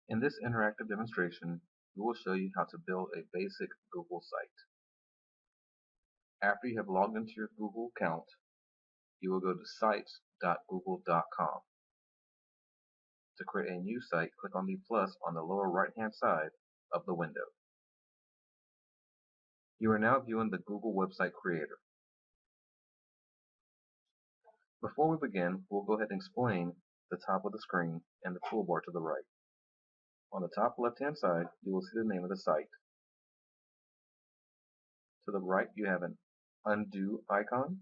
In this interactive demonstration, we will show you how to build a basic Google site. After you have logged into your Google account, you will go to sites.google.com. To create a new site, click on the plus on the lower right-hand side of the window. You are now viewing the Google Website Creator. Before we begin, we'll go ahead and explain the top of the screen and the toolbar to the right. On the top left-hand side, you will see the name of the site. To the right, you have an undo icon,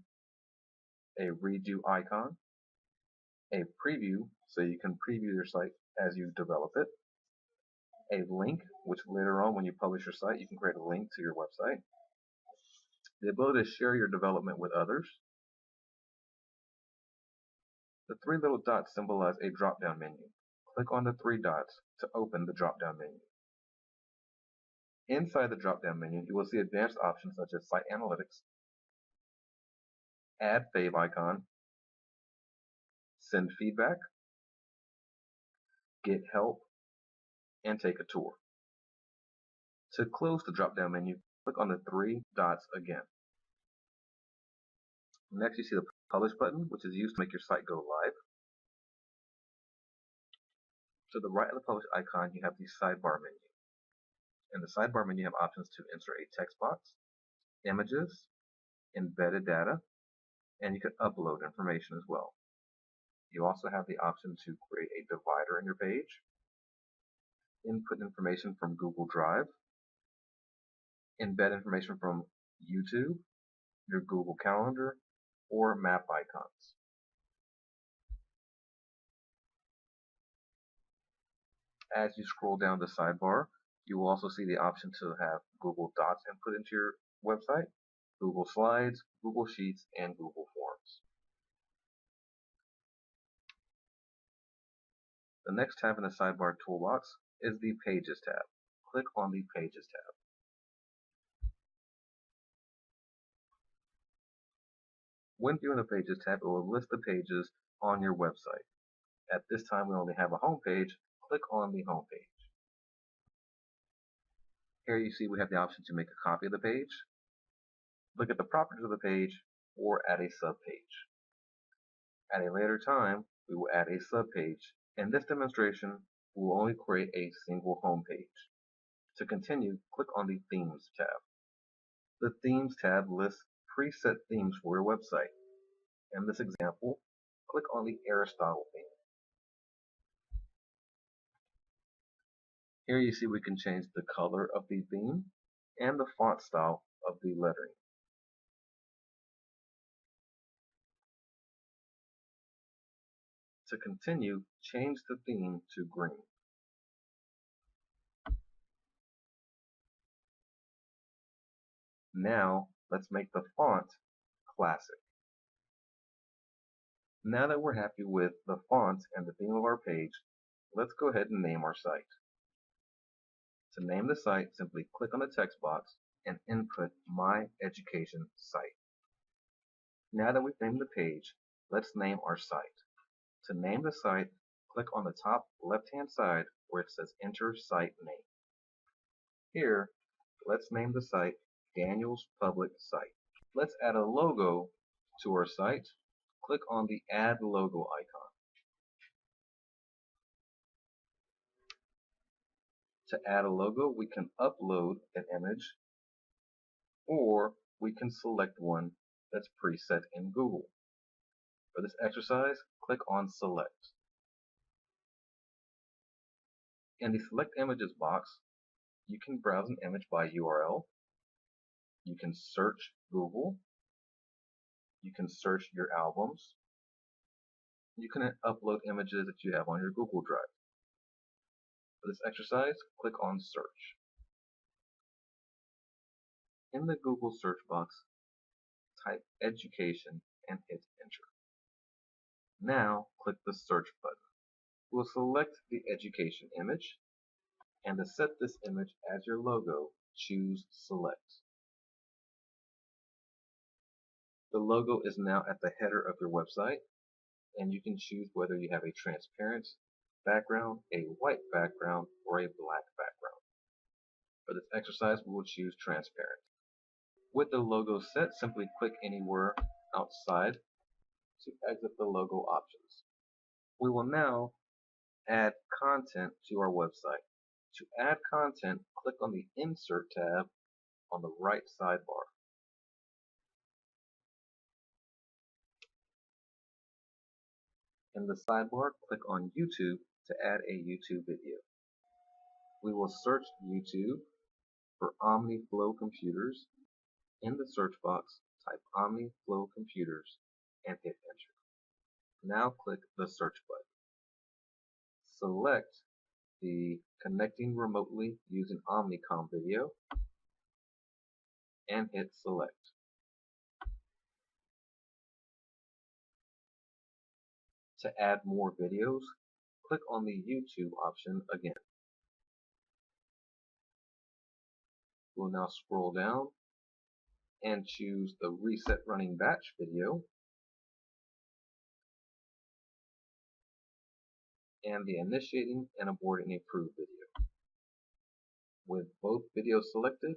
a redo icon, a preview, so you can preview your site as you develop it, a link, which later on when you publish your site, you can create a link to your website, the ability to share your development with others. The three little dots symbolize a drop-down menu. Click on the three dots to open the drop-down menu. Inside the drop-down menu, you will see advanced options such as Site Analytics, Add Fave icon, Send Feedback, Get Help, and Take a Tour. To close the drop-down menu, click on the three dots again. Next, you see the Publish button, which is used to make your site go live. To the right of the Publish icon, you have the Sidebar menu. In the Sidebar menu, you have options to insert a text box, images, embedded data, and you can upload information as well. You also have the option to create a divider in your page, input information from Google Drive, embed information from YouTube, your Google Calendar, or map icons. As you scroll down the sidebar, you will also see the option to have Google Docs input into your website, Google Slides, Google Sheets, and Google Forms. The next tab in the sidebar toolbox is the Pages tab. Click on the Pages tab. When viewing the Pages tab, it will list the pages on your website. At this time, we only have a home page. Click on the home page. Here you see we have the option to make a copy of the page, look at the properties of the page, or add a subpage. At a later time, we will add a subpage. In this demonstration, we will only create a single home page. To continue, click on the Themes tab. The Themes tab lists preset themes for your website. In this example, click on the Aristotle theme. Here you see we can change the color of the theme and the font style of the lettering. To continue, change the theme to green. Now, let's make the font classic. Now that we're happy with the font and the theme of our page, let's go ahead and name our site. To name the site, simply click on the text box and input My Education Site. Now that we've named the page, let's name our site. To name the site, click on the top left-hand side where it says Enter Site Name. Here, let's name the site Daniel's Public Site. Let's add a logo to our site. Click on the Add Logo icon. To add a logo, we can upload an image, or we can select one that's preset in Google. For this exercise, click on Select. In the Select Images box, you can browse an image by URL, you can search Google, you can search your albums, you can upload images that you have on your Google Drive. For this exercise, click on Search. In the Google search box, type education and hit enter. Now, click the search button. We'll select the education image, and to set this image as your logo, choose Select. The logo is now at the header of your website, and you can choose whether you have a transparent background, a white background, or a black background. For this exercise, we will choose transparent. With the logo set, simply click anywhere outside to exit the logo options. We will now add content to our website. To add content, click on the Insert tab on the right sidebar. In the sidebar, click on YouTube to add a YouTube video. We will search YouTube for OmniFlow Computers. In the search box, type OmniFlow Computers and hit enter. Now click the search button. Select the Connecting Remotely Using Omnicom video and hit select. To add more videos, click on the YouTube option again. We'll now scroll down and choose the Reset Running Batch video and the Initiating and Aborting a Proof video. With both videos selected,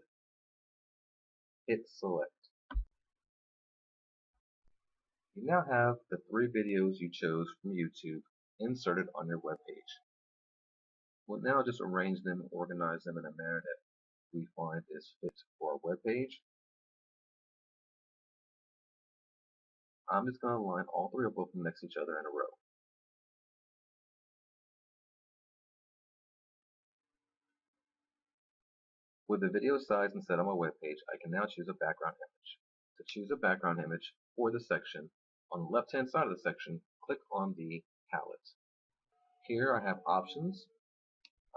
hit select. You now have the 3 videos you chose from YouTube inserted on your web page. We'll now just arrange them and organize them in a manner that we find is fit for our web page. I'm just going to line all 3 of them next to each other in a row. With the video size and set on my web page, I can now choose a background image. To choose a background image for the section, on the left-hand side of the section, click on the palette. Here I have options.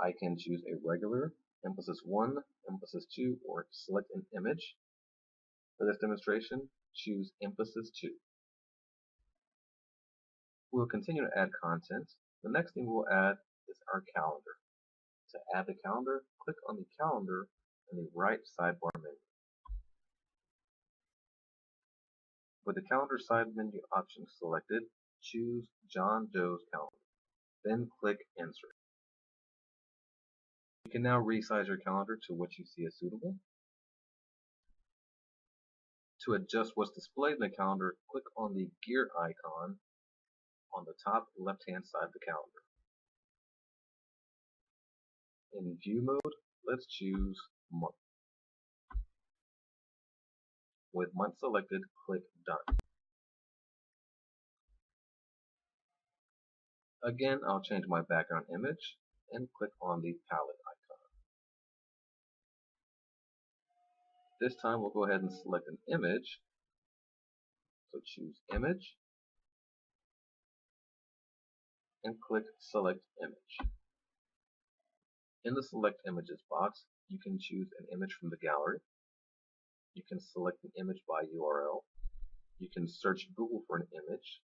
I can choose a regular, emphasis 1, emphasis 2, or select an image. For this demonstration, choose emphasis 2. We'll continue to add content. The next thing we'll add is our calendar. To add the calendar, click on the calendar in the right sidebar menu. With the calendar side menu option selected, choose John Doe's calendar. Then click Insert. You can now resize your calendar to what you see as suitable. To adjust what's displayed in the calendar, click on the gear icon on the top left-hand side of the calendar. In view mode, let's choose month. With month selected, click Done. Again, I'll change my background image and click on the palette icon. This time we'll go ahead and select an image. So choose Image and click Select Image. In the Select Images box, you can choose an image from the gallery. You can select an image by URL. You can search Google for an image,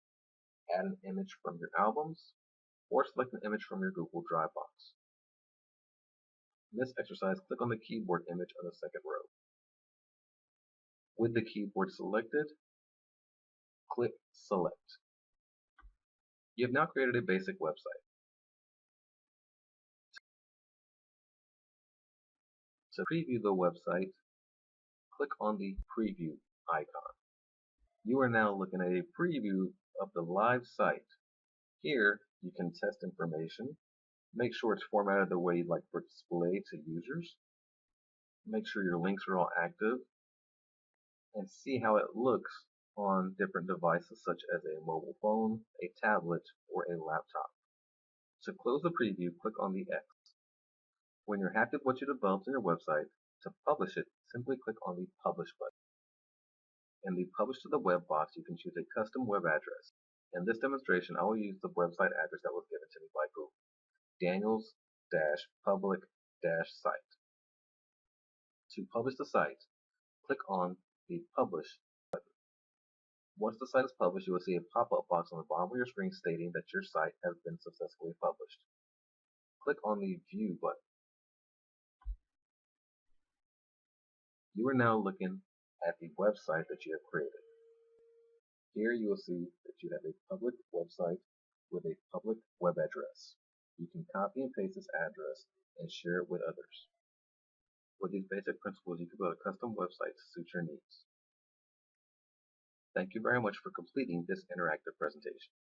add an image from your albums, or select an image from your Google Drive box. In this exercise, click on the keyboard image on the second row. With the keyboard selected, click Select. You have now created a basic website. To preview the website, click on the Preview icon. You are now looking at a preview of the live site. Here, you can test information, make sure it's formatted the way you'd like for it displayed to users, make sure your links are all active, and see how it looks on different devices such as a mobile phone, a tablet, or a laptop. To close the preview, click on the X. When you're happy with what you developed in your website, to publish it, simply click on the Publish button. In the Publish to the Web box, you can choose a custom web address. In this demonstration, I will use the website address that was given to me by Google, Daniels-public-site. To publish the site, click on the Publish button. Once the site is published, you will see a pop-up box on the bottom of your screen stating that your site has been successfully published. Click on the View button. You are now looking at the website that you have created. Here you will see that you have a public website with a public web address. You can copy and paste this address and share it with others. With these basic principles, you can build a custom website to suit your needs. Thank you very much for completing this interactive presentation.